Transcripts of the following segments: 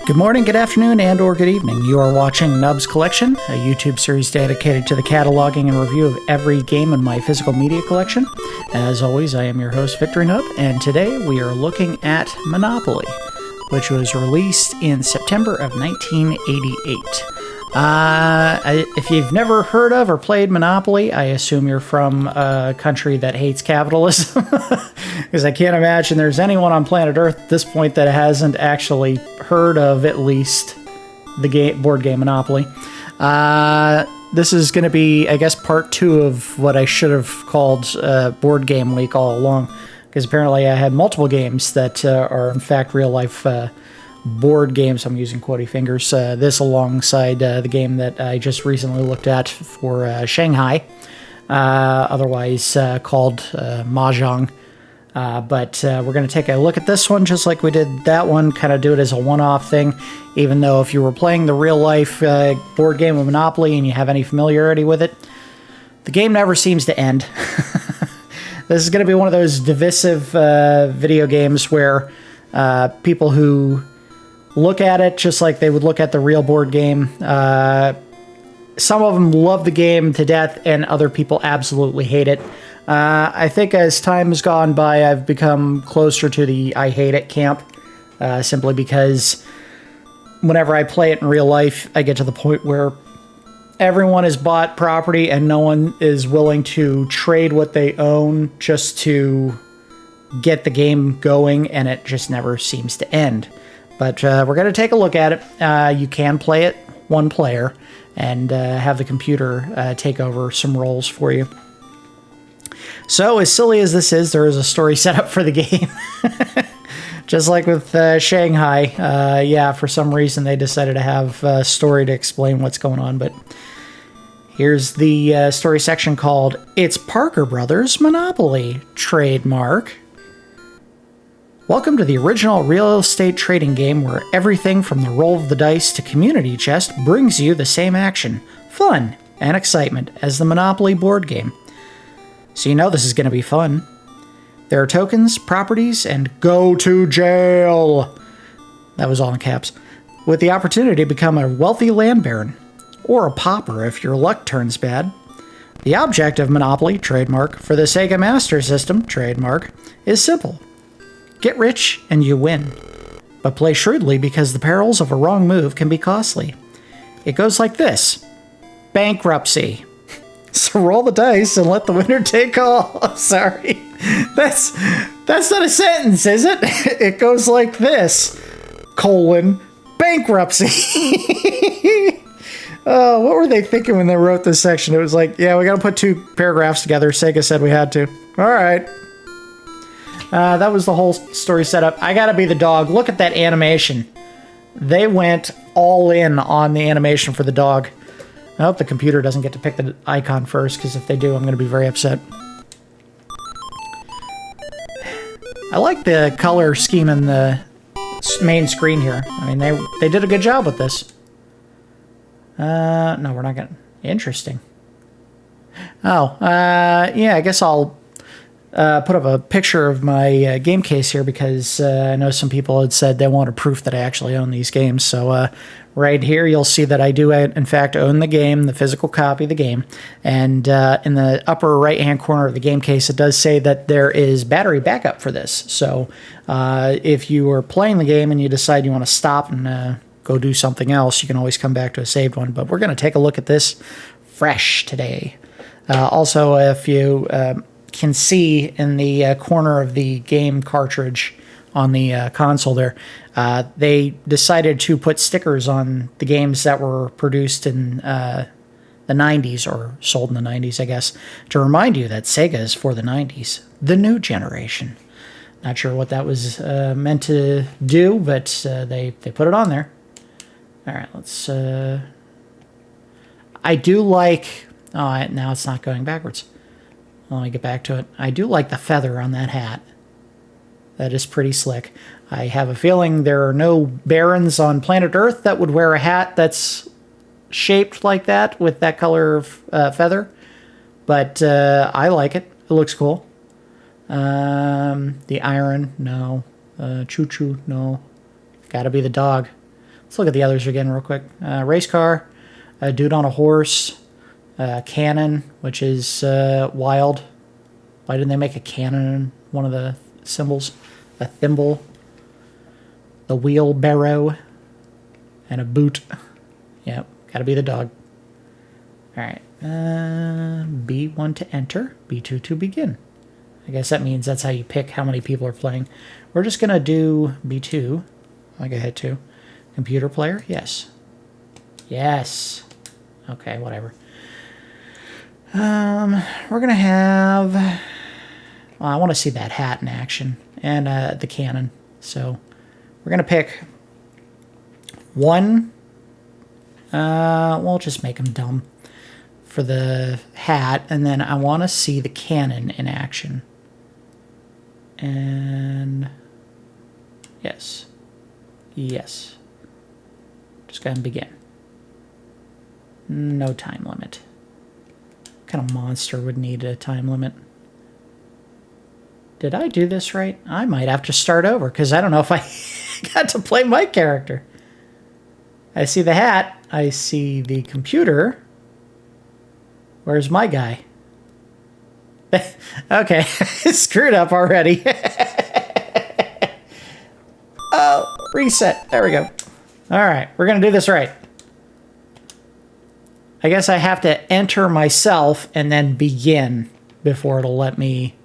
Good morning, good afternoon, and or good evening. You are watching Nub's Collection, a YouTube series dedicated to the cataloging and review of every game in my physical media collection. As always, I am your host, Victory Nub, and today we are looking at Monopoly, which was released in September of 1988. If you've never heard of or played Monopoly, I assume you're from a country that hates capitalism, because I can't imagine there's anyone on planet Earth at this point that hasn't actually heard of at least the board game Monopoly. This is going to be, I guess, part 2 of what I should have called Board Game Week all along, because apparently I had multiple games that are in fact real-life board games. I'm using quotey fingers. This alongside the game that I just recently looked at for Shanghai, otherwise called Mahjong. But we're going to take a look at this one just like we did that one, kind of do it as a one-off thing, even though if you were playing the real-life board game of Monopoly and you have any familiarity with it, the game never seems to end. This is going to be one of those divisive video games where people who look at it just like they would look at the real board game. Some of them love the game to death, and other people absolutely hate it. I think as time has gone by, I've become closer to the I hate it camp, simply because whenever I play it in real life, I get to the point where everyone has bought property and no one is willing to trade what they own just to get the game going, and it just never seems to end. But we're going to take a look at it. You can play it one player and have the computer take over some roles for you. So, as silly as this is, there is a story set up for the game. Just like with Shanghai, yeah, for some reason they decided to have a story to explain what's going on. But here's the story section called It's Parker Brothers Monopoly, trademark. Welcome to the original real estate trading game where everything from the roll of the dice to community chest brings you the same action, fun, and excitement as the Monopoly board game. So you know this is going to be fun. There are tokens, properties, and go to jail. That was all in caps. With the opportunity to become a wealthy land baron, or a pauper if your luck turns bad. The object of Monopoly, trademark, for the Sega Master System, trademark, is simple. Get rich and you win. But play shrewdly because the perils of a wrong move can be costly. It goes like this. Bankruptcy. So roll the dice and let the winner take all. I'm sorry. That's not a sentence, is it? It goes like this. Bankruptcy. Oh, what were they thinking when they wrote this section? It was like, yeah, we got to put 2 paragraphs together. Sega said we had to. All right. That was the whole story setup. I gotta be the dog. Look at that animation. They went all in on the animation for the dog. I hope the computer doesn't get to pick the icon first, because if they do, I'm going to be very upset. I like the color scheme in the main screen here. I mean, they did a good job with this. No, we're not going to... Interesting. Oh, yeah, I guess I'll put up a picture of my game case here, because I know some people had said they wanted proof that I actually own these games. So right here, you'll see that I do, in fact, own the game, the physical copy of the game. And in the upper right-hand corner of the game case, it does say that there is battery backup for this. So if you are playing the game and you decide you want to stop and go do something else, you can always come back to a saved one. But we're going to take a look at this fresh today. Also, if you... can see in the corner of the game cartridge on the console there, they decided to put stickers on the games that were produced in the 90s, or sold in the 90s, I guess, to remind you that Sega is for the 90s, the new generation. Not sure what that was meant to do, but they put it on there. All right, let's... I do like... Oh, now it's not going backwards. Let me get back to it. I do like the feather on that hat. That is pretty slick. I have a feeling there are no barons on planet Earth that would wear a hat that's shaped like that with that color of feather. But I like it. It looks cool. The iron, no. Choo-choo, no. Gotta be the dog. Let's look at the others again real quick. Race car, a dude on a horse, cannon, which is wild. Why didn't they make a cannon in one of the symbols? A thimble, the wheelbarrow, and a boot. Yep, gotta be the dog. All right, B1 to enter, B2 to begin. I guess that means that's how you pick how many people are playing. We're just gonna do B2. I go ahead to computer player. Yes. Yes. Okay, whatever. We're gonna have. Well, I want to see that hat in action and the cannon. So we're gonna pick one. We'll just make them dumb for the hat, and then I want to see the cannon in action. And yes. Yes. Just go ahead and begin. No time limit. What kind of monster would need a time limit? Did I do this right? I might have to start over, because I don't know if I got to play my character. I see the hat. I see the computer. Where's my guy? Okay, screwed up already. Oh, reset. There we go. All right, we're going to do this right. I guess I have to enter myself and then begin before it'll let me.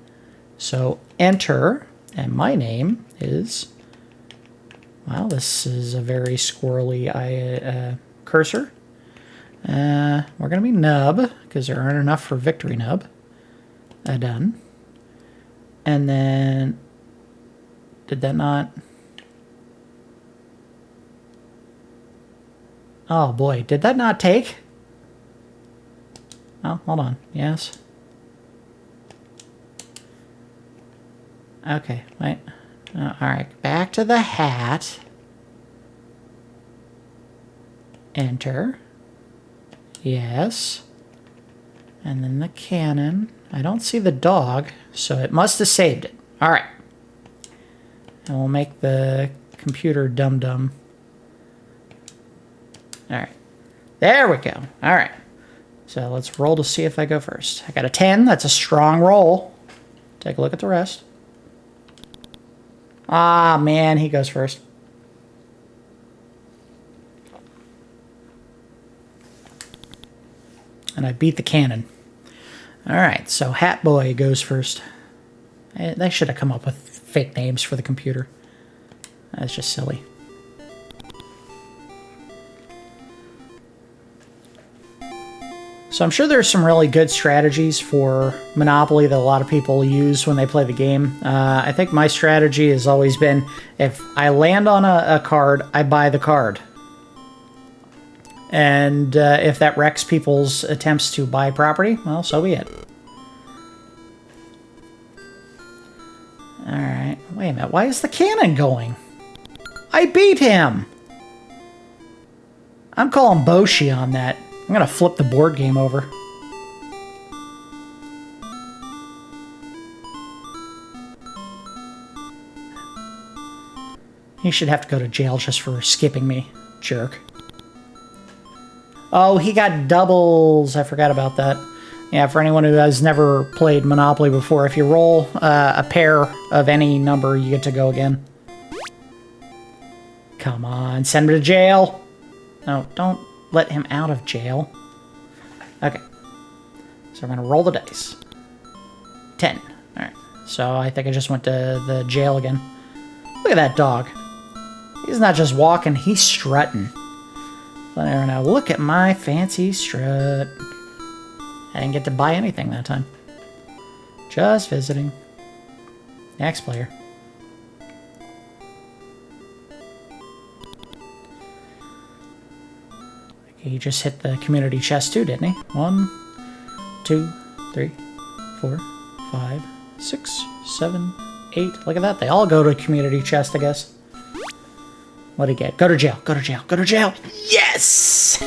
So enter, and my name is, wow, this is a very squirrely cursor. We're going to be nub, because there aren't enough for victory nub. Done. And then, did that not? Oh boy, did that not take? Oh, hold on. Yes. Okay, wait. All right, back to the hat. Enter. Yes. And then the cannon. I don't see the dog, so it must have saved it. All right. And we'll make the computer dum-dum. All right. There we go. All right. So let's roll to see if I go first. I got a 10. That's a strong roll. Take a look at the rest. Ah, man, he goes first. And I beat the cannon. All right, so Hat Boy goes first. They should have come up with fake names for the computer. That's just silly. So I'm sure there's some really good strategies for Monopoly that a lot of people use when they play the game. I think my strategy has always been, if I land on a card, I buy the card. And if that wrecks people's attempts to buy property, well, so be it. Alright, wait a minute. Why is the cannon going? I beat him! I'm calling Boshi on that. I'm gonna flip the board game over. He should have to go to jail just for skipping me, jerk. Oh, he got doubles. I forgot about that. Yeah, for anyone who has never played Monopoly before, if you roll a pair of any number, you get to go again. Come on, send him to jail. No, don't let him out of jail. Okay. So we're going to roll the dice. 10. Alright. So I think I just went to the jail again. Look at that dog. He's not just walking, he's strutting. Let everyone know, look at my fancy strut. I didn't get to buy anything that time. Just visiting. Next player. He just hit the community chest too, didn't he? 1, 2, 3, 4, 5, 6, 7, 8. Look at that. They all go to community chest, I guess. What'd he get? Go to jail. Go to jail. Go to jail. Yes!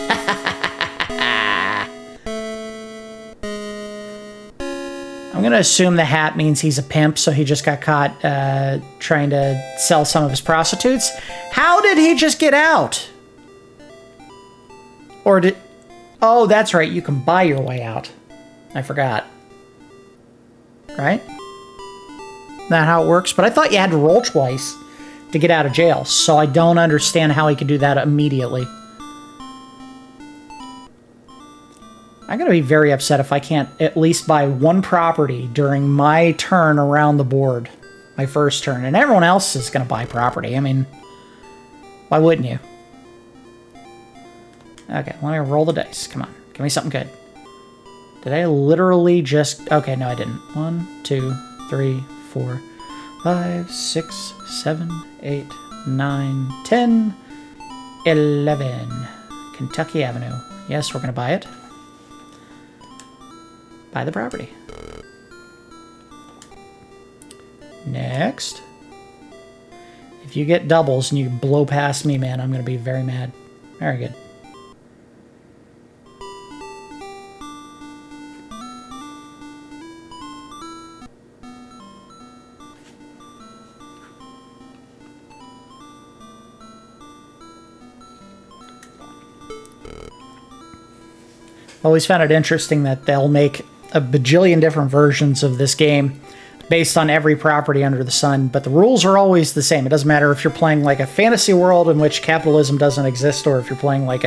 I'm going to assume the hat means he's a pimp, so he just got caught trying to sell some of his prostitutes. How did he just get out? Or did... Oh, that's right. You can buy your way out. I forgot. Right? Not how it works? But I thought you had to roll twice to get out of jail. So I don't understand how he could do that immediately. I'm going to be very upset if I can't at least buy one property during my turn around the board. My first turn. And everyone else is going to buy property. I mean, why wouldn't you? Okay, let me roll the dice. Come on. Give me something good. Did I literally just... Okay, no, I didn't. 1, 2, 3, 4, 5, 6, 7, 8, 9, 10, 11. Kentucky Avenue. Yes, we're going to buy it. Buy the property. Next. If you get doubles and you blow past me, man, I'm going to be very mad. Very good. Always found it interesting that they'll make a bajillion different versions of this game based on every property under the sun, but the rules are always the same. It doesn't matter if you're playing like a fantasy world in which capitalism doesn't exist, or if you're playing like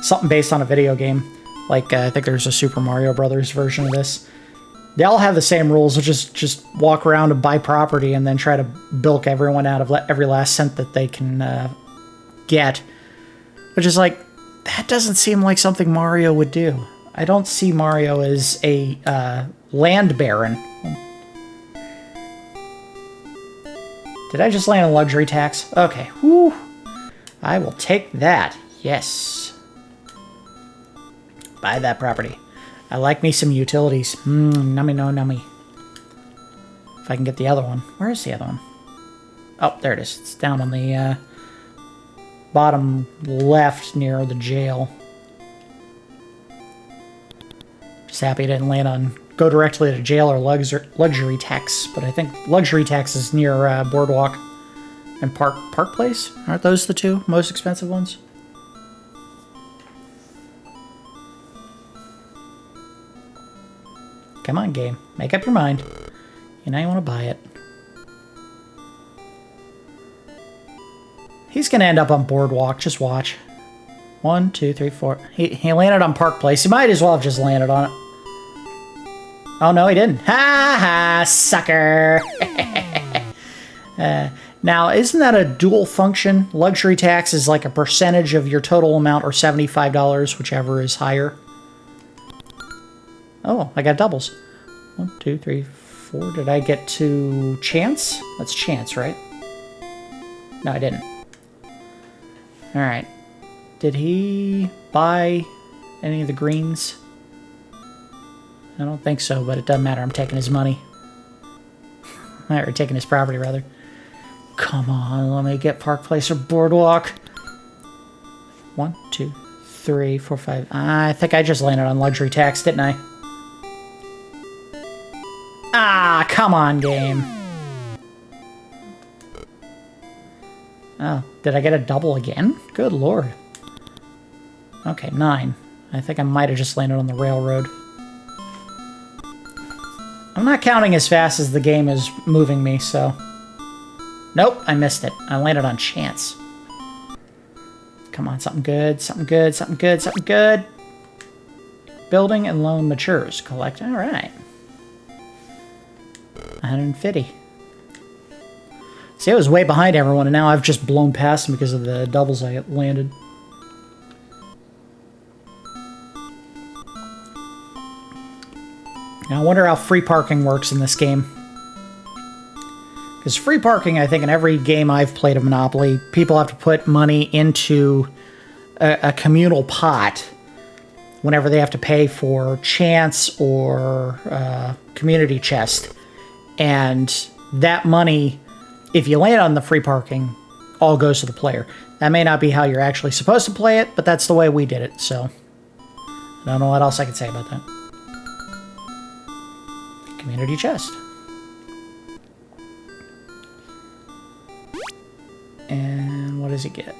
something based on a video game. Like I think there's a Super Mario Brothers version of this. They all have the same rules, which is just walk around and buy property and then try to bilk everyone out of every last cent that they can get. Which is like, that doesn't seem like something Mario would do. I don't see Mario as a land baron. Did I just land a luxury tax? Okay. Whew. I will take that. Yes. Buy that property. I like me some utilities. Nummy no nummy. If I can get the other one. Where is the other one? Oh, there it is. It's down on the bottom left near the jail. Just happy I didn't land on go directly to jail or luxury tax, but I think luxury tax is near Boardwalk and Park Place. Aren't those the two most expensive ones? Come on, game. Make up your mind. You know you want to buy it. He's going to end up on Boardwalk. Just watch. 1, 2, 3, 4. He landed on Park Place. He might as well have just landed on it. Oh, no, he didn't. Ha ha, sucker. Now, isn't that a dual function? Luxury tax is like a percentage of your total amount, or $75, whichever is higher. Oh, I got doubles. 1, 2, 3, 4. Did I get to chance? That's chance, right? No, I didn't. All right. Did he buy any of the greens? I don't think so, but it doesn't matter. I'm taking his money. Or taking his property, rather. Come on, let me get Park Place or Boardwalk. 1, 2, 3, 4, 5. I think I just landed on luxury tax, didn't I? Ah, come on, game. Oh, did I get a double again? Good lord. Okay, 9. I think I might have just landed on the railroad. I'm not counting as fast as the game is moving me, so... Nope, I missed it. I landed on chance. Come on, something good, something good, something good, something good. Building and loan matures. Collect. All right. 150. See, I was way behind everyone, and now I've just blown past them because of the doubles I landed. Now, I wonder how free parking works in this game. Because free parking, I think, in every game I've played of Monopoly, people have to put money into a communal pot whenever they have to pay for chance or community chest. And that money, if you land on the free parking, all goes to the player. That may not be how you're actually supposed to play it, but that's the way we did it, so... I don't know what else I can say about that. Community chest. And what does he get?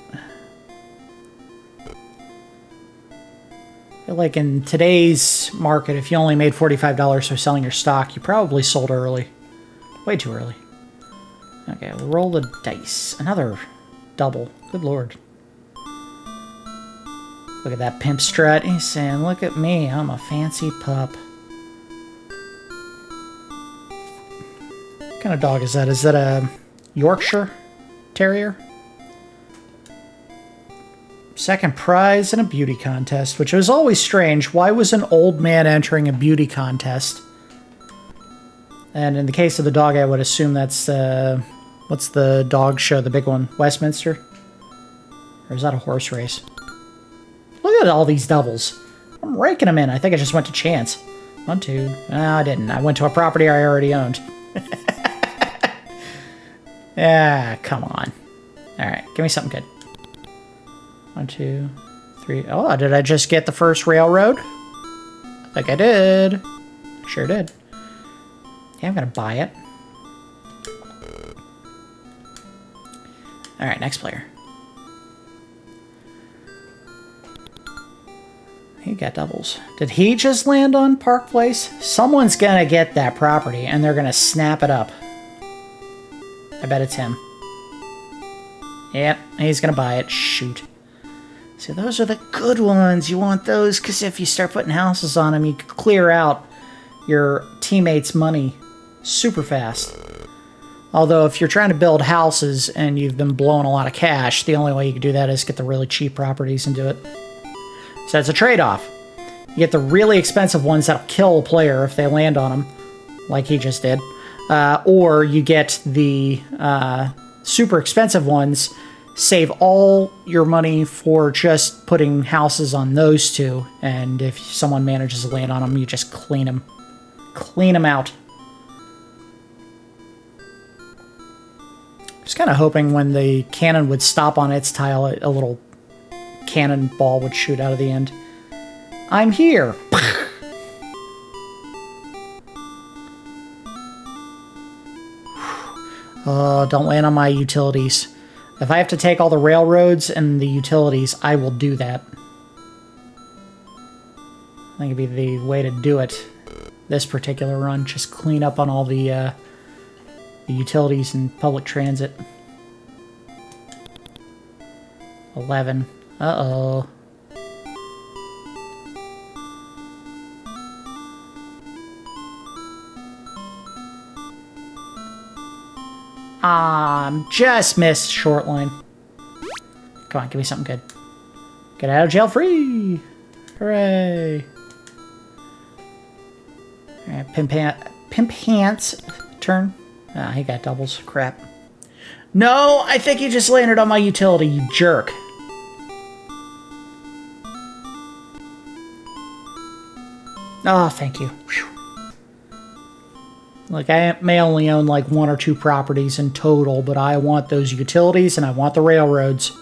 feel like in today's market, if you only made $45 for selling your stock, you probably sold early. Way too early. Okay, we'll roll the dice. Another double. Good lord. Look at that pimp strut. He's saying, look at me, I'm a fancy pup. What kind of dog is that? Is that a Yorkshire Terrier? Second prize in a beauty contest, which was always strange. Why was an old man entering a beauty contest? And in the case of the dog, I would assume that's, what's the dog show, the big one? Westminster? Or is that a horse race? Look at all these doubles. I'm raking them in. I think I just went to chance. 1, 2. No, I didn't. I went to a property I already owned. Ah, come on. Alright, give me something good. 1, 2, 3. Oh, did I just get the first railroad? I think I did. Sure did. Yeah, I'm gonna buy it. Alright, next player. He got doubles. Did he just land on Park Place? Someone's gonna get that property and they're gonna snap it up. I bet it's him. Yep, he's gonna buy it. Shoot. See, those are the good ones. You want those because if you start putting houses on them, you can clear out your teammates' money super fast. Although if you're trying to build houses and you've been blowing a lot of cash, the only way you can do that is get the really cheap properties and do it. So it's a trade-off. You get the really expensive ones that'll kill a player if they land on them, like he just did. Or you get the super expensive ones, save all your money for just putting houses on those two, and if someone manages to land on them, you just clean them. Clean them out. I was kind of hoping when the cannon would stop on its tile, a little cannonball would shoot out of the end. I'm here! Oh, don't land on my utilities. If I have to take all the railroads and the utilities, I will do that. I think it'd be the way to do it this particular run. Just clean up on all the utilities and public transit. 11. Uh-oh. Just missed short line. Come on, give me something good. Get out of jail free! Hooray! Alright, Pimp Pants turn. Ah, he got doubles. Crap. No, I think he just landed on my utility, you jerk. Oh, thank you. Whew. Like, I may only own like 1 or 2 properties in total, but I want those utilities and I want the railroads.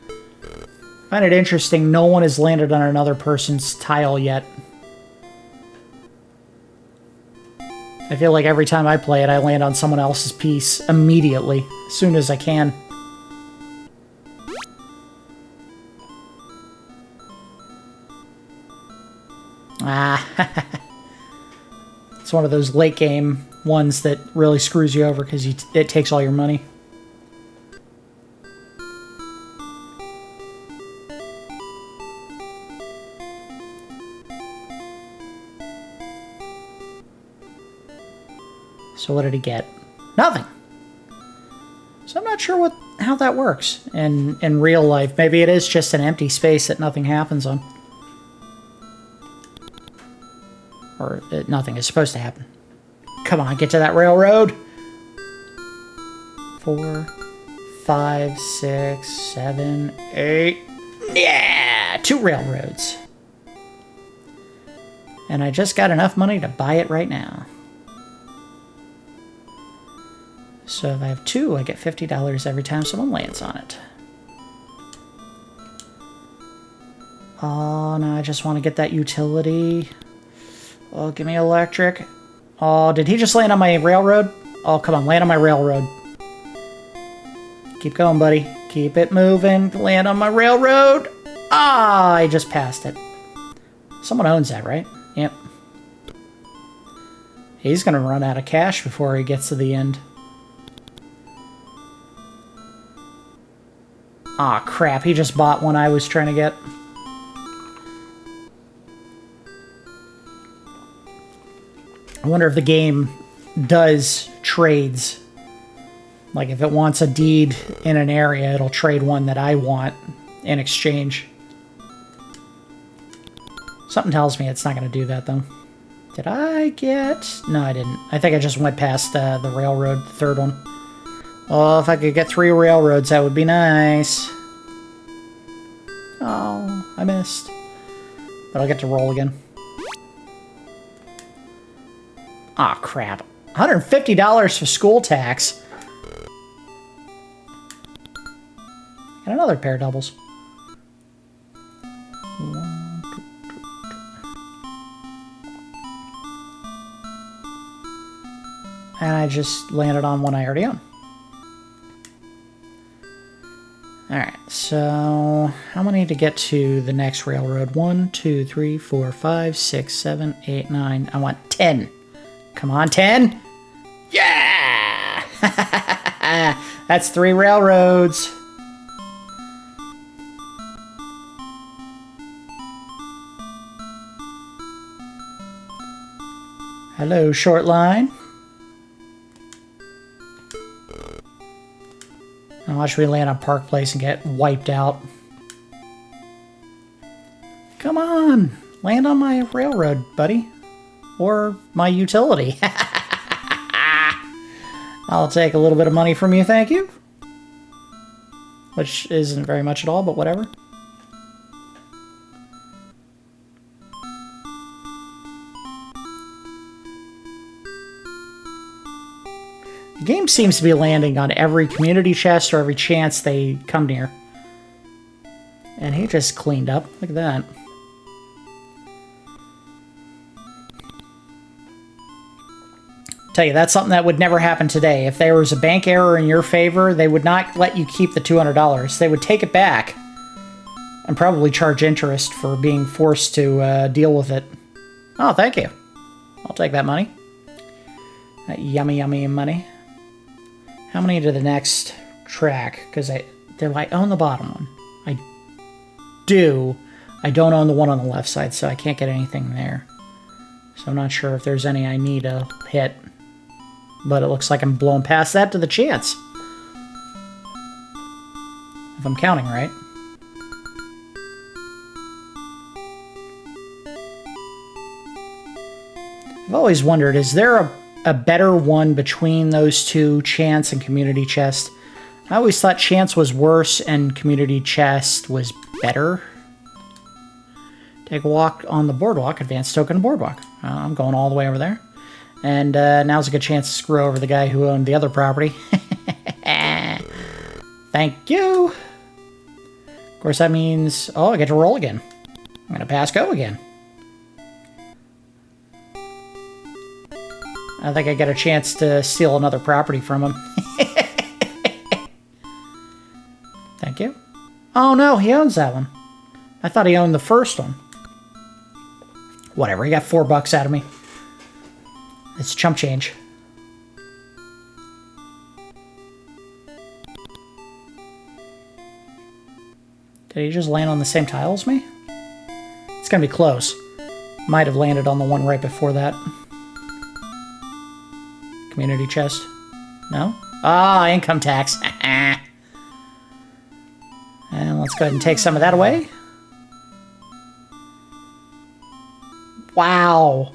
I find it interesting, no one has landed on another person's tile yet. I feel like every time I play it, I land on someone else's piece immediately, as soon as I can. Ah, it's one of those late game ones that really screws you over because it takes all your money. So what did he get? Nothing. So I'm not sure how that works in real life. Maybe it is just an empty space that nothing happens on. Or nothing is supposed to happen. Come on, get to that railroad. 4, 5, 6, 7, 8. Yeah! 2 railroads. And I just got enough money to buy it right now. So if I have 2, I get $50 every time someone lands on it. Oh, no, I just want to get that utility. Oh, give me electric. Oh, did he just land on my railroad? Oh, come on, land on my railroad. Keep going, buddy. Keep it moving. Land on my railroad. Ah, I just passed it. Someone owns that, right? Yep. He's going to run out of cash before he gets to the end. Aw, crap. He just bought one I was trying to get. I wonder if the game does trades. Like, if it wants a deed in an area, it'll trade one that I want in exchange. Something tells me it's not going to do that, though. Did I get... No, I didn't. I think I just went past the railroad, the third one. Oh, if I could get 3 railroads, that would be nice. Oh, I missed. But I'll get to roll again. Aw, crap. $150 for school tax. And another pair of doubles. And I just landed on one I already own. Alright, so how many to get to the next railroad? 1, 2, 3, 4, 5, 6, 7, 8, 9. I want 10. Come on, 10! Yeah! That's 3 railroads. Hello, short line. Now watch me land on Park Place and get wiped out. Come on! Land on my railroad, buddy. Or my utility. I'll take a little bit of money from you, thank you. Which isn't very much at all, but whatever. The game seems to be landing on every community chest or every chance they come near. And he just cleaned up. Look at that. Tell you, that's something that would never happen today. If there was a bank error in your favor, they would not let you keep the $200. They would take it back and probably charge interest for being forced to deal with it. Oh, thank you. I'll take that money. That yummy, yummy money. How many to the next track? Because do I own the bottom one? I do. I don't own the one on the left side, so I can't get anything there. So I'm not sure if there's any I need to hit. But it looks like I'm blowing past that to the chance. If I'm counting right. I've always wondered, is there a better one between those two, Chance and Community Chest? I always thought Chance was worse and Community Chest was better. Take a walk on the boardwalk, advance token boardwalk. I'm going all the way over there. And now's a good chance to screw over the guy who owned the other property. Thank you. Of course, that means... Oh, I get to roll again. I'm going to pass go again. I think I get a chance to steal another property from him. Thank you. Oh, no, he owns that one. I thought he owned the first one. Whatever, he got $4 out of me. It's chump change. Did he just land on the same tile as me? It's gonna be close. Might have landed on the one right before that. Community chest. No? Ah, income tax. And let's go ahead and take some of that away. Wow.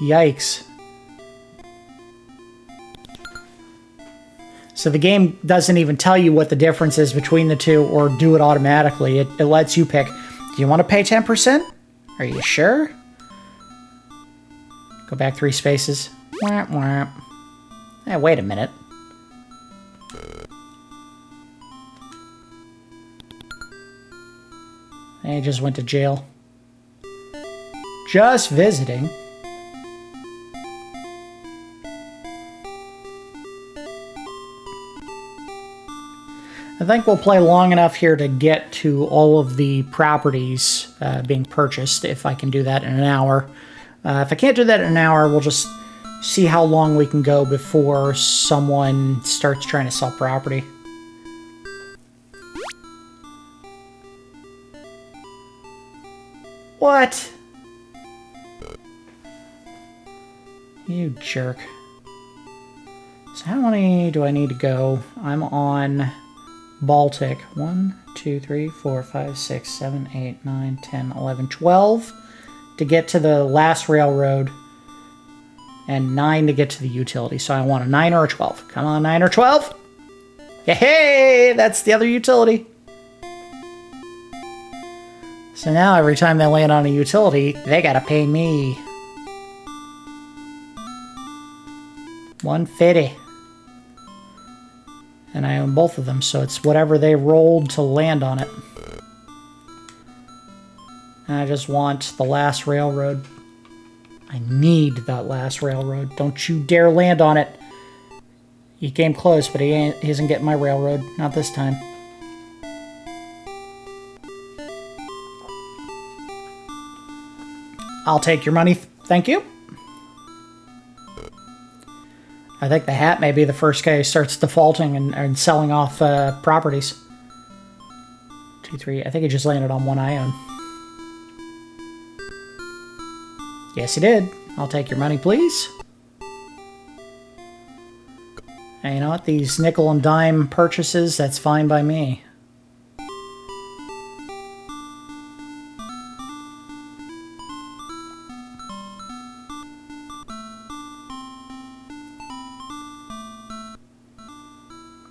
Yikes. So the game doesn't even tell you what the difference is between the two or do it automatically. It lets you pick. Do you want to pay 10%? Are you sure? Go back 3 spaces. Wah, wah. Hey, wait a minute. He just went to jail. Just visiting. I think we'll play long enough here to get to all of the properties being purchased, if I can do that in an hour. If I can't do that in an hour, we'll just see how long we can go before someone starts trying to sell property. What? You jerk. So how many do I need to go? I'm on Baltic. 1, 2, 3, 4, 5, 6, 7, 8, 9, 10, 11, 12 to get to the last railroad, and 9 to get to the utility. So I want a 9 or a 12. Come on, 9 or 12. Hey, that's the other utility. So now every time they land on a utility, they gotta pay me. 150. And I own both of them, so it's whatever they rolled to land on it. And I just want the last railroad. I need that last railroad. Don't you dare land on it. He came close, but he isn't getting my railroad. Not this time. I'll take your money, thank you. I think the hat may be the first guy who starts defaulting and selling off properties. 2, 3, I think he just landed on one I own. Yes, he did. I'll take your money, please. And you know what? These nickel and dime purchases, that's fine by me.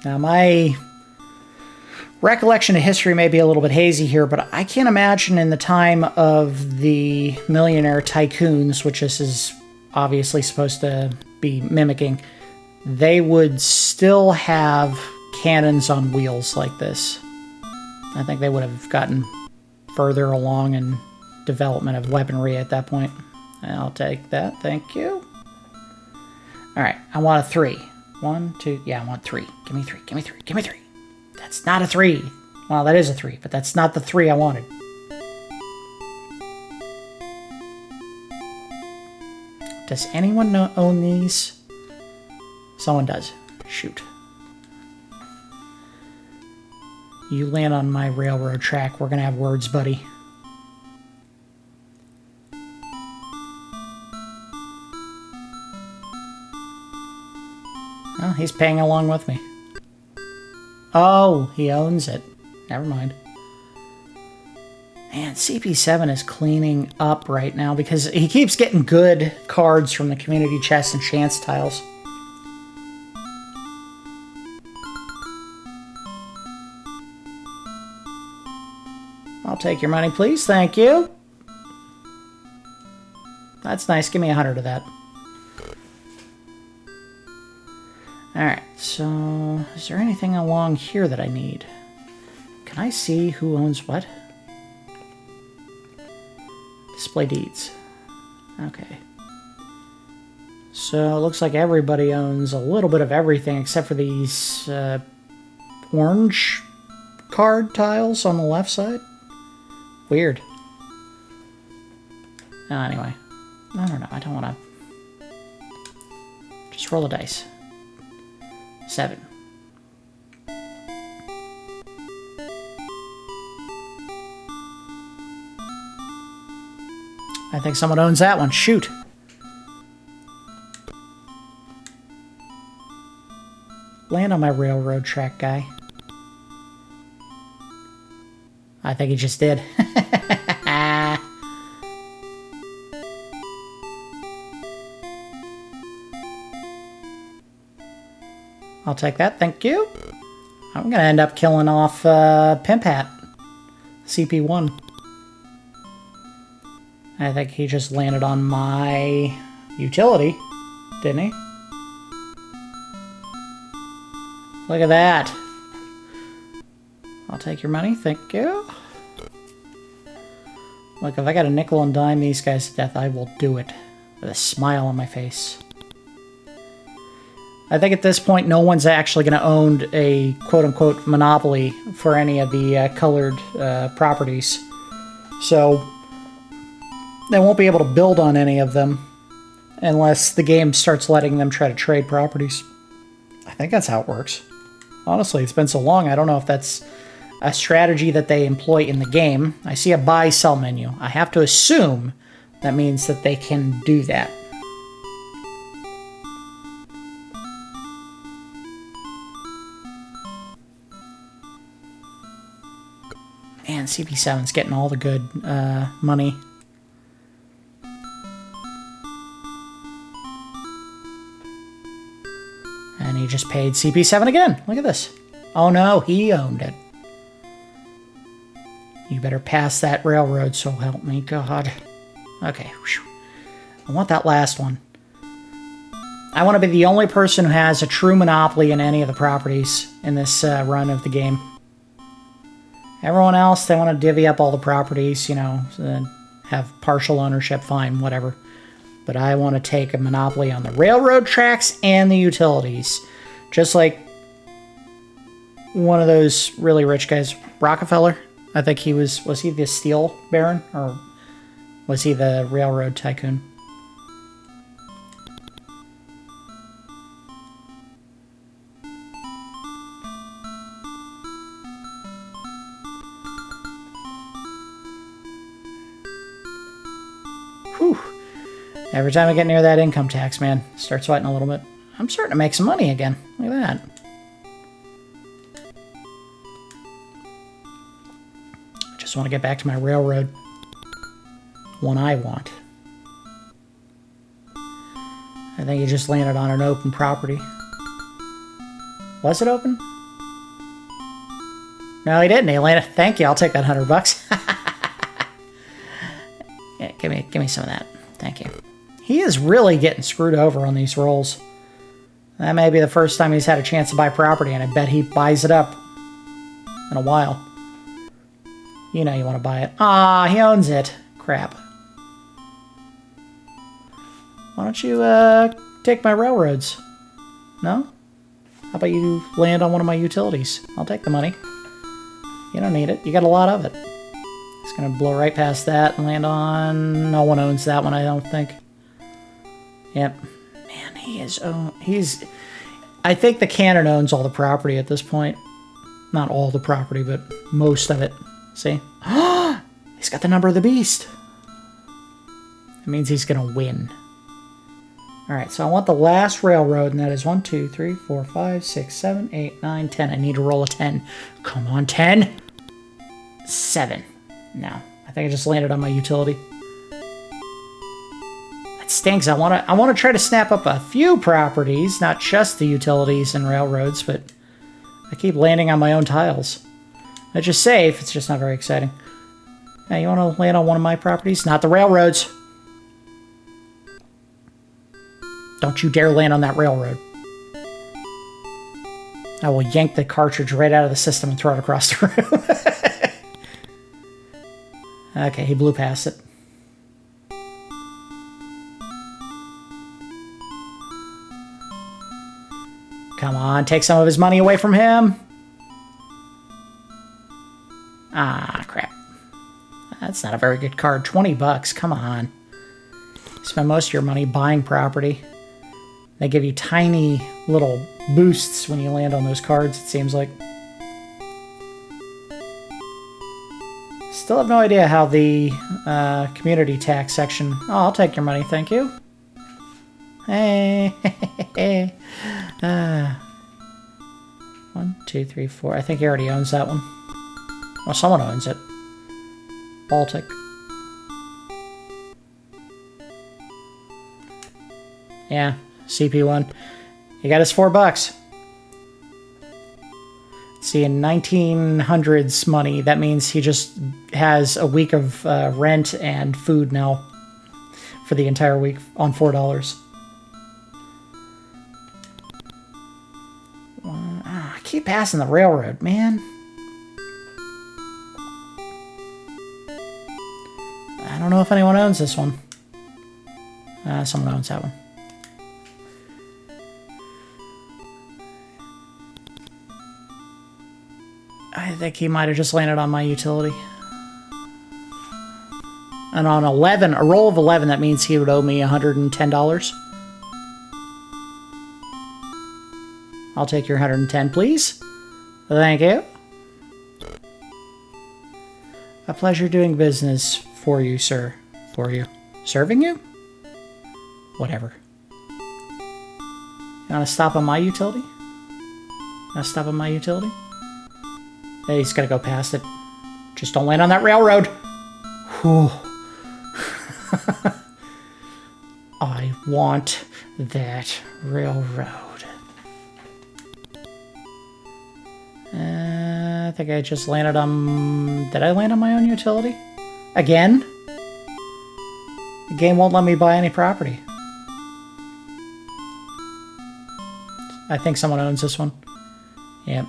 Now, my recollection of history may be a little bit hazy here, but I can't imagine in the time of the millionaire tycoons, which this is obviously supposed to be mimicking, they would still have cannons on wheels like this. I think they would have gotten further along in development of weaponry at that point. I'll take that, thank you. Alright, I want a 3. 1, 2, yeah, I want 3. Give me 3, give me 3, give me 3. That's not a 3. Well, that is a 3, but that's not the 3 I wanted. Does anyone own these? Someone does. Shoot. You land on my railroad track, we're gonna have words, buddy. Well, he's paying along with me. Oh, he owns it. Never mind. Man, CP7 is cleaning up right now because he keeps getting good cards from the community chest and chance tiles. I'll take your money, please. Thank you. That's nice. Give me 100 of that. Alright, so is there anything along here that I need? Can I see who owns what? Display deeds. Okay. So it looks like everybody owns a little bit of everything except for these orange card tiles on the left side. Weird. Anyway, I don't know. I don't want to. Just roll a dice. 7. I think someone owns that one. Shoot. Land on my railroad track, guy. I think he just did. I'll take that, thank you. I'm gonna end up killing off Pimp Hat. CP1. I think he just landed on my utility, didn't he? Look at that. I'll take your money, thank you. Look, if I got a nickel and dime these guys to death, I will do it with a smile on my face. I think at this point, no one's actually going to own a quote-unquote monopoly for any of the colored properties. So they won't be able to build on any of them unless the game starts letting them try to trade properties. I think that's how it works. Honestly, it's been so long, I don't know if that's a strategy that they employ in the game. I see a buy-sell menu. I have to assume that means that they can do that. Man, CP7's getting all the good money. And he just paid CP7 again. Look at this. Oh no, he owned it. You better pass that railroad, so help me God. Okay. I want that last one. I want to be the only person who has a true monopoly in any of the properties in this run of the game. Everyone else, they want to divvy up all the properties, you know, have partial ownership, fine, whatever. But I want to take a monopoly on the railroad tracks and the utilities. Just like one of those really rich guys, Rockefeller. I think he was he the steel baron? Or was he the railroad tycoon? Whew. Every time I get near that income tax, man, start sweating a little bit. I'm starting to make some money again. Look at that. I just want to get back to my railroad. One I want. I think he just landed on an open property. Was it open? No, he didn't. He landed. Thank you. I'll take that $100. Yeah, give me some of that. Thank you. He is really getting screwed over on these rolls. That may be the first time he's had a chance to buy property, and I bet he buys it up in a while. You know you want to buy it. Ah, he owns it. Crap. Why don't you take my railroads? No? How about you land on one of my utilities? I'll take the money. You don't need it. You got a lot of it. It's going to blow right past that and land on... No one owns that one, I don't think. Yep. Man, he's... I think the cannon owns all the property at this point. Not all the property, but most of it. See? He's got the number of the beast. That means he's going to win. Alright, so I want the last railroad, and that is 1, 2, 3, 4, 5, 6, 7, 8, 9, 10. I need to roll a 10. Come on, 10. 7. No. I think I just landed on my utility. That stinks. I want to try to snap up a few properties, not just the utilities and railroads, but I keep landing on my own tiles. Which is safe, it's just not very exciting. Hey, you want to land on one of my properties? Not the railroads. Don't you dare land on that railroad. I will yank the cartridge right out of the system and throw it across the room. Okay, he blew past it. Come on, take some of his money away from him. Ah, crap. That's not a very good card. 20 bucks, come on. Spend most of your money buying property. They give you tiny little boosts when you land on those cards, it seems like. Still have no idea how the community tax section... Oh, I'll take your money, thank you. Hey. 1, 2, 3, 4. I think he already owns that one. Well, someone owns it. Baltic. Yeah, CP1. He got his $4. See, in 1900s money, that means he just has a week of rent and food now for the entire week on $4. I keep passing the railroad, man. I don't know if anyone owns this one. Someone owns that one. think he might have just landed on my utility. And on 11, a roll of 11, that means he would owe me $110. I'll take your 110, please. Thank you. A pleasure doing business for you, sir. For you. Serving you? Whatever. You want to stop on my utility? Want to stop on my utility? Hey, he's got to go past it. Just don't land on that railroad. Whew. I want that railroad. I think I just landed on... Did I land on my own utility? Again? The game won't let me buy any property. I think someone owns this one. Yep.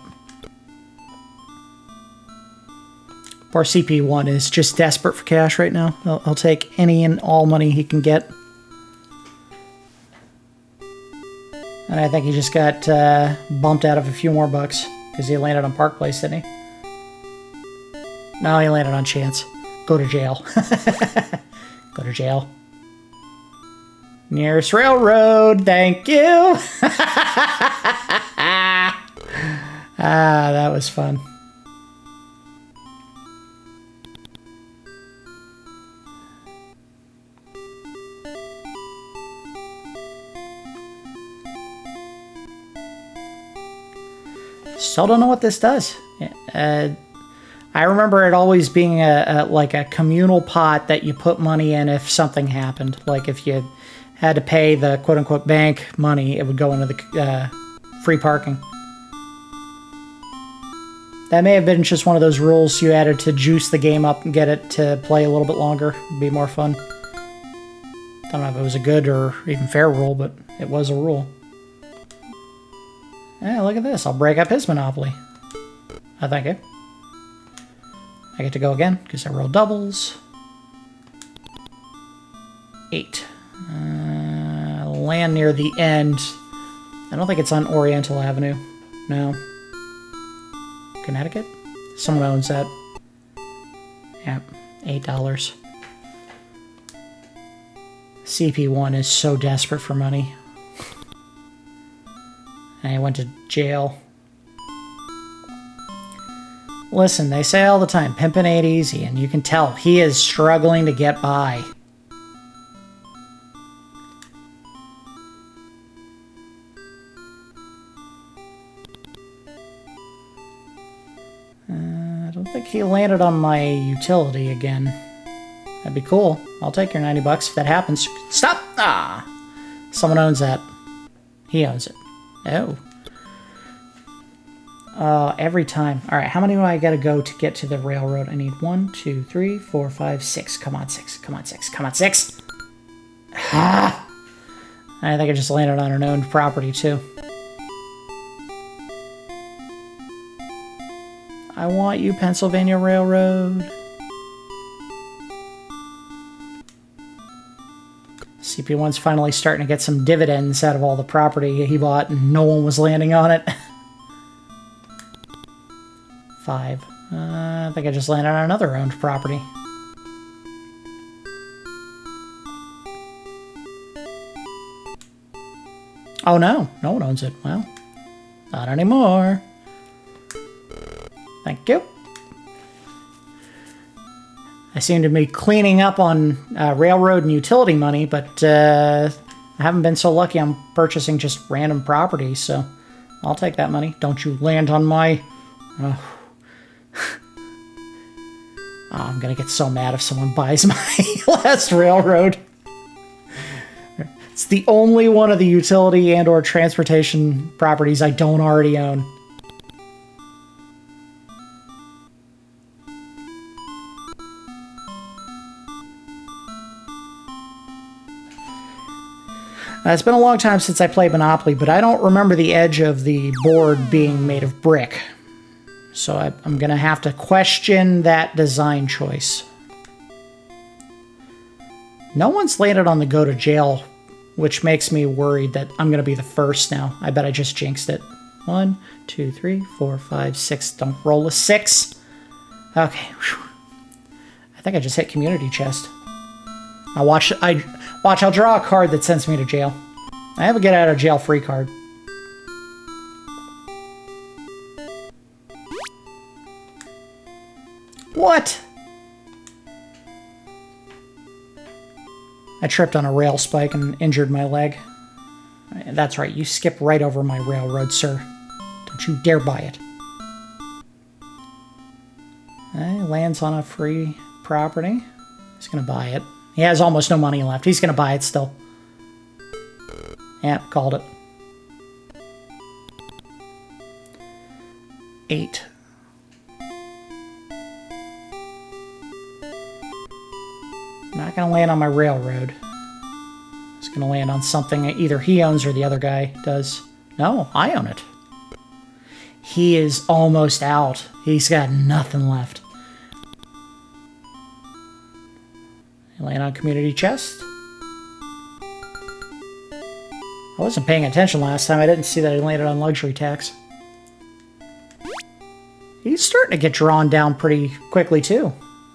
Poor CP1 is just desperate for cash right now. I'll take any and all money he can get. And I think he just got bumped out of a few more bucks because he landed on Park Place, didn't he? No, he landed on Chance. Go to jail. Go to jail. Nearest railroad, thank you. That was fun. Still don't know what this does. I remember it always being like a communal pot that you put money in if something happened. Like if you had to pay the quote-unquote bank money, it would go into the free parking. That may have been just one of those rules you added to juice the game up and get it to play a little bit longer. It'd be more fun. Don't know if it was a good or even fair rule, but it was a rule. Yeah, look at this. I'll break up his monopoly. Oh, thank you. I get to go again because I rolled doubles. 8. Land near the end. I don't think it's on Oriental Avenue. No. Connecticut? Someone owns that. Yep. $8. CP1 is so desperate for money. And he went to jail. Listen, they say all the time, pimpin' ain't easy, and you can tell he is struggling to get by. I don't think he landed on my utility again. That'd be cool. I'll take your 90 bucks if that happens. Stop! Ah! Someone owns that. He owns it. Oh. Every time. Alright, how many do I gotta go to get to the railroad? I need 1, 2, 3, 4, 5, 6. Come on, 6. Come on, 6. Come on, 6! Ah! I think I just landed on an owned property, too. I want you, Pennsylvania Railroad. CP1's finally starting to get some dividends out of all the property he bought, and no one was landing on it. 5. I think I just landed on another owned property. Oh no, no one owns it. Well, not anymore. Thank you. I seem to be cleaning up on railroad and utility money, but I haven't been so lucky on purchasing just random properties, so I'll take that money. Don't you land on my... Oh. Oh, I'm gonna get so mad if someone buys my last railroad. It's the only one of the utility and or transportation properties I don't already own. It's been a long time since I played Monopoly, but I don't remember the edge of the board being made of brick. So I'm going to have to question that design choice. No one's landed on the go to jail, which makes me worried that I'm going to be the first now. I bet I just jinxed it. 1, 2, 3, 4, 5, 6. Don't roll a 6. Okay. Whew. I think I just hit community chest. I'll draw a card that sends me to jail. I have a get out of jail free card. What? I tripped on a rail spike and injured my leg. That's right, you skipped right over my railroad, sir. Don't you dare buy it. Lands on a free property. He's gonna buy it. He has almost no money left. He's gonna buy it still. Yeah, called it. 8. Not gonna land on my railroad. It's gonna land on something either he owns or the other guy does. No, I own it. He is almost out. He's got nothing left. Land on community chest. I wasn't paying attention last time. I didn't see that he landed on luxury tax. He's starting to get drawn down pretty quickly too.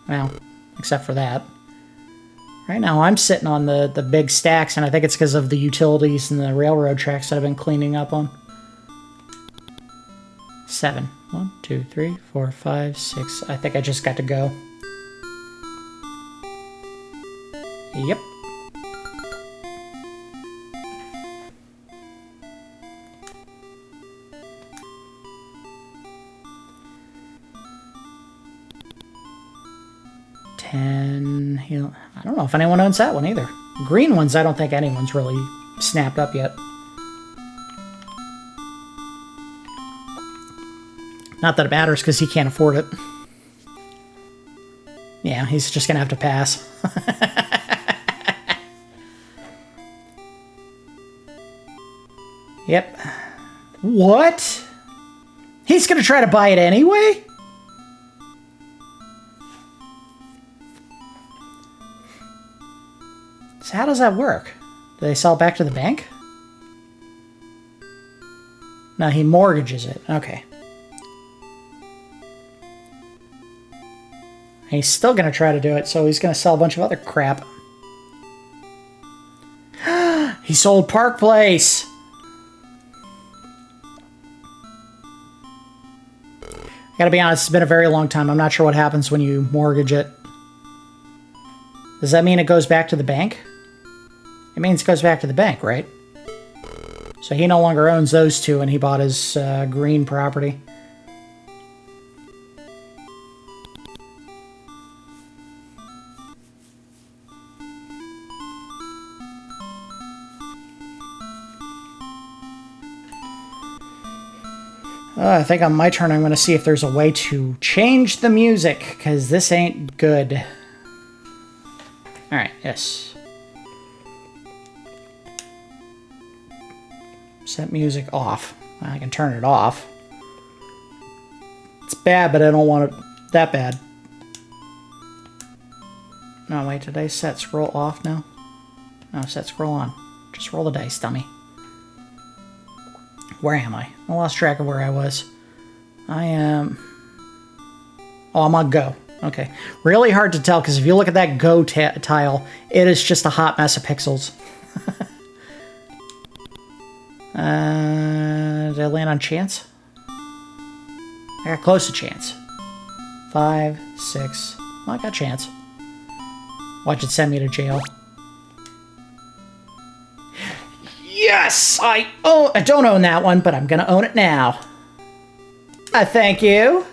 Well, except for that. Right now I'm sitting on the big stacks, and I think it's because of the utilities and the railroad tracks that I've been cleaning up on. 7. 1, 2, 3, 4, 5, 6. I think I just got to go. Yep. I don't know if anyone owns that one either. Green ones, I don't think anyone's really snapped up yet. Not that it matters, because he can't afford it. Yeah, he's just gonna have to pass. Yep. What? He's gonna try to buy it anyway? So how does that work? Do they sell it back to the bank? No, he mortgages it. Okay. He's still going to try to do it, so he's going to sell a bunch of other crap. He sold Park Place! I gotta be honest, it's been a very long time. I'm not sure what happens when you mortgage it. Does that mean it goes back to the bank? It means it goes back to the bank, right? So he no longer owns those two, and he bought his green property. I think on my turn I'm going to see if there's a way to change the music, because this ain't good. Alright, yes. Set music off. I can turn it off. It's bad, but I don't want it that bad. No, wait, did I set scroll off now? No, set scroll on. Just roll the dice, dummy. Where am I? I lost track of where I was. I am... Oh, I'm on go. Okay. Really hard to tell, because if you look at that go tile, it is just a hot mess of pixels. Did I land on chance? I got close to chance. 5, 6... Well, I got chance. Watch it send me to jail. Yes! I don't own that one, but I'm gonna own it now. Thank you.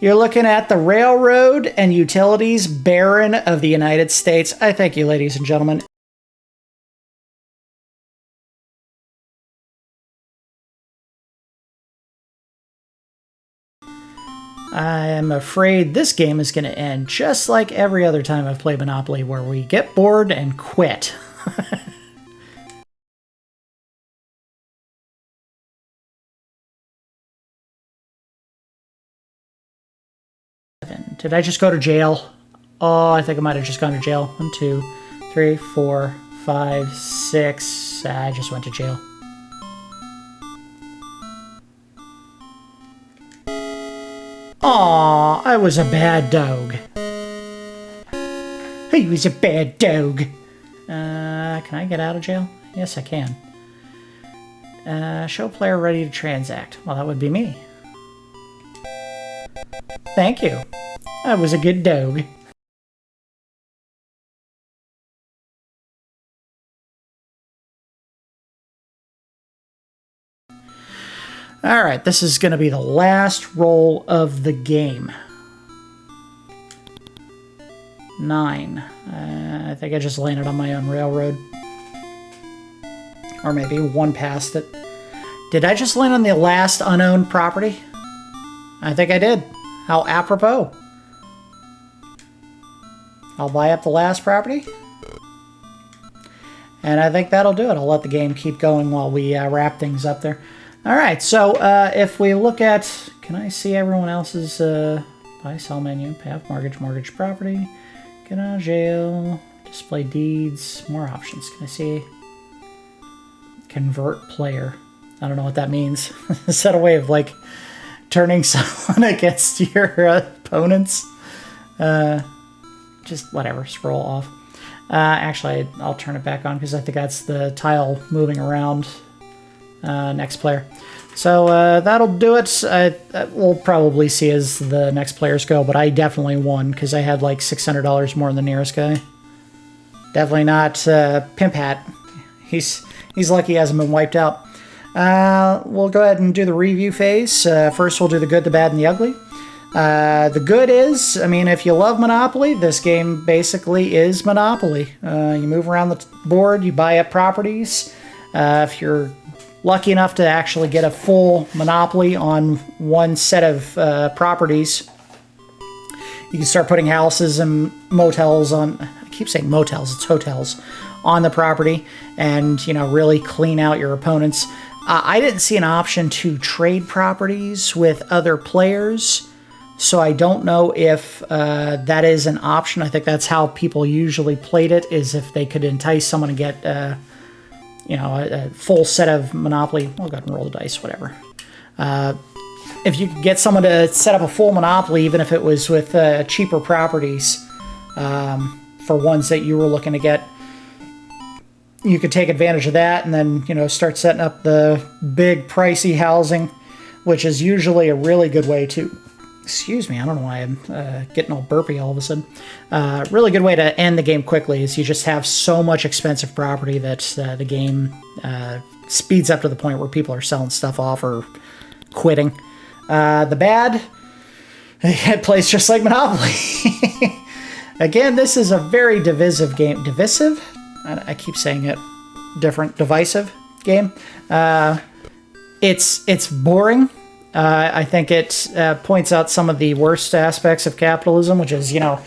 You're looking at the Railroad and Utilities Baron of the United States. I thank you, ladies and gentlemen. I'm afraid this game is going to end just like every other time I've played Monopoly, where we get bored and quit. Did I just go to jail? Oh, I think I might have just gone to jail. 1, 2, 3, 4, 5, 6. I just went to jail. Aw, I was a bad dog. He was a bad dog. Can I get out of jail? Yes, I can. Show player ready to transact. Well, that would be me. Thank you. I was a good dog. Alright, this is going to be the last roll of the game. 9. I think I just landed on my own railroad. Or maybe one past it. Did I just land on the last unowned property? I think I did. How apropos. I'll buy up the last property. And I think that'll do it. I'll let the game keep going while we wrap things up there. Alright, so if we look at... Can I see everyone else's buy, sell menu? Path, mortgage, property. Get out of jail. Display deeds. More options. Can I see... Convert player. I don't know what that means. Is that a way of, like, turning someone against your opponents? Just whatever. Scroll off. Actually, I'll turn it back on because I think that's the tile moving around. Next player. So that'll do it. We'll probably see as the next players go, but I definitely won because I had like $600 more than the nearest guy. Definitely not Pimp Hat. He's lucky he hasn't been wiped out. We'll go ahead and do the review phase. First, we'll do the good, the bad, and the ugly. The good is, I mean, if you love Monopoly, this game basically is Monopoly. You move around the board, you buy up properties. If you're lucky enough to actually get a full monopoly on one set of properties, you can start putting houses and motels on, I keep saying motels, it's hotels, on the property and, you know, really clean out your opponents. I didn't see an option to trade properties with other players, so I don't know if that is an option. I think that's how people usually played it, is if they could entice someone to get you know, a full set of Monopoly. I'll go ahead and roll the dice, whatever. If you could get someone to set up a full Monopoly, even if it was with cheaper properties, for ones that you were looking to get, you could take advantage of that and then, you know, start setting up the big pricey housing, which is usually a really good way to... Excuse me, I don't know why I'm getting all burpy all of a sudden. Really good way to end the game quickly is you just have so much expensive property that the game speeds up to the point where people are selling stuff off or quitting. The bad, it plays just like Monopoly. Again, this is a very divisive game. Divisive? I keep saying it different. Divisive game. It's boring. I think it points out some of the worst aspects of capitalism, which is, you know,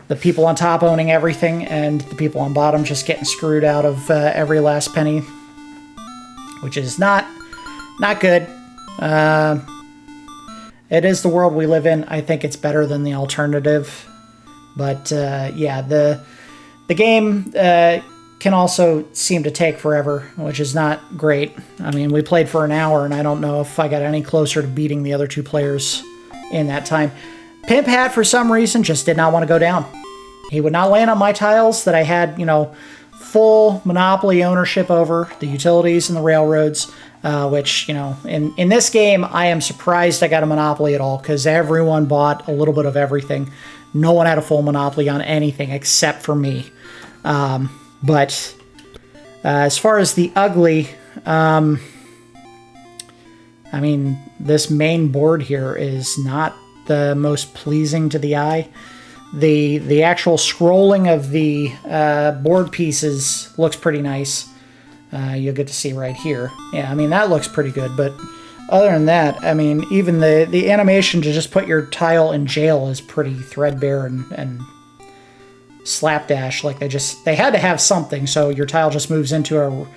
the people on top owning everything and the people on bottom just getting screwed out of every last penny, which is not good. It is the world we live in. I think it's better than the alternative. But, yeah, the game can also seem to take forever, which is not great. I mean, we played for an hour, and I don't know if I got any closer to beating the other two players in that time. Pimp Hat, for some reason, just did not want to go down. He would not land on my tiles that I had, you know, full Monopoly ownership over, the utilities and the railroads, which, you know, in this game, I am surprised I got a Monopoly at all, because everyone bought a little bit of everything. No one had a full Monopoly on anything except for me. But as far as the ugly, I mean, this main board here is not the most pleasing to the eye. The actual scrolling of the board pieces looks pretty nice. You'll get to see right here. Yeah, I mean, that looks pretty good, but other than that, I mean, even the animation to just put your tile in jail is pretty threadbare and slapdash. Like, they had to have something, so your tile just moves into a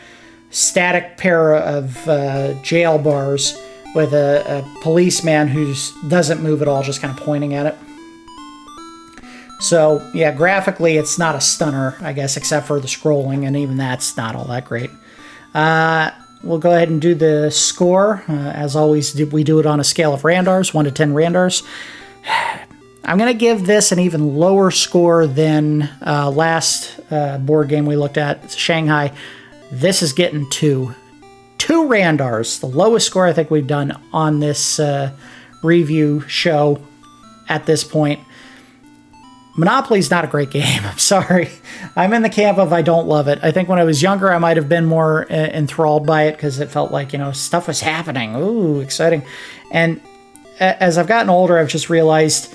static pair of jail bars with a policeman who doesn't move at all, just kind of pointing at it. So, yeah, graphically, it's not a stunner, I guess, except for the scrolling, and even that's not all that great. We'll go ahead and do the score. As always, we do it on a scale of Randars, 1 to 10 Randars. I'm going to give this an even lower score than last board game we looked at, Shanghai. This is getting two Randars, the lowest score I think we've done on this review show at this point. Monopoly's not a great game. I'm sorry. I'm in the camp of I don't love it. I think when I was younger, I might have been more enthralled by it because it felt like, stuff was happening. Ooh, exciting. And as I've gotten older, I've just realized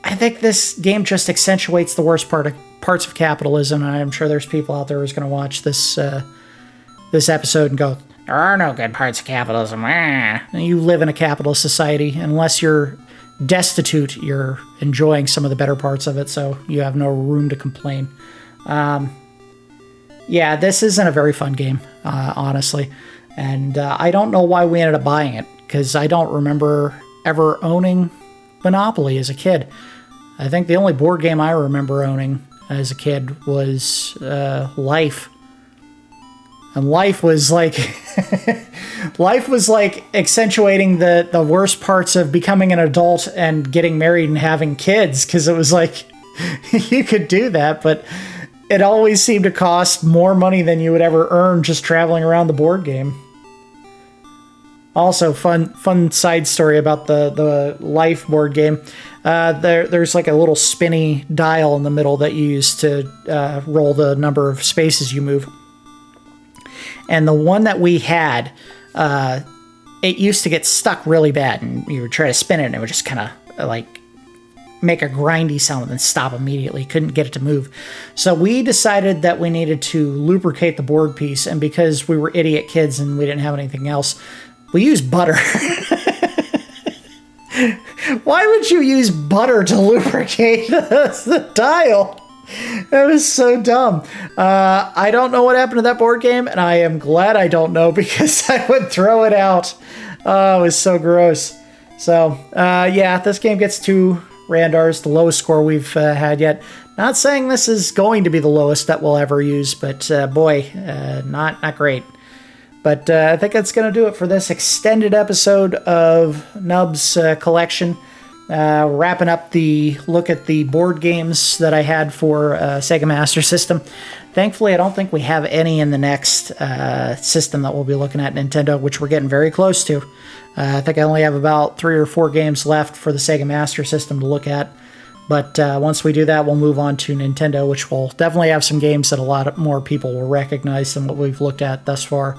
I think this game just accentuates the worst parts of capitalism. And I'm sure there's people out there who's going to watch this episode and go, there are no good parts of capitalism. You live in a capitalist society. Unless you're destitute, you're enjoying some of the better parts of it, so you have no room to complain. Yeah, this isn't a very fun game, honestly. And I don't know why we ended up buying it, because I don't remember ever owning Monopoly as a kid. I think the only board game I remember owning as a kid was Life. And Life was like accentuating the worst parts of becoming an adult and getting married and having kids, because it was like you could do that, but it always seemed to cost more money than you would ever earn just traveling around the board game. Also, fun side story about the Life board game. There's like a little spinny dial in the middle that you use to roll the number of spaces you move. And the one that we had, it used to get stuck really bad, and you would try to spin it, and it would just kind of like make a grindy sound and then stop immediately. Couldn't get it to move. So we decided that we needed to lubricate the board piece, and because we were idiot kids and we didn't have anything else, we used butter. Why would you use butter to lubricate the dial? That was so dumb. I don't know what happened to that board game, and I am glad I don't know, because I would throw it out. Oh, it was so gross. So, yeah, this game gets 2 Randars, the lowest score we've had yet. Not saying this is going to be the lowest that we'll ever use, but boy, not great. But I think that's going to do it for this extended episode of Nub's collection. Wrapping up the look at the board games that I had for Sega Master System. Thankfully, I don't think we have any in the next system that we'll be looking at, Nintendo, which we're getting very close to. I think I only have about 3 or 4 games left for the Sega Master System to look at. But once we do that, we'll move on to Nintendo, which will definitely have some games that a lot more people will recognize than what we've looked at thus far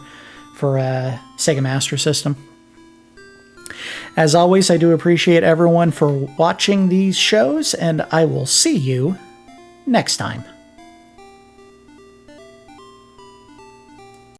for Sega Master System. As always, I do appreciate everyone for watching these shows, and I will see you next time.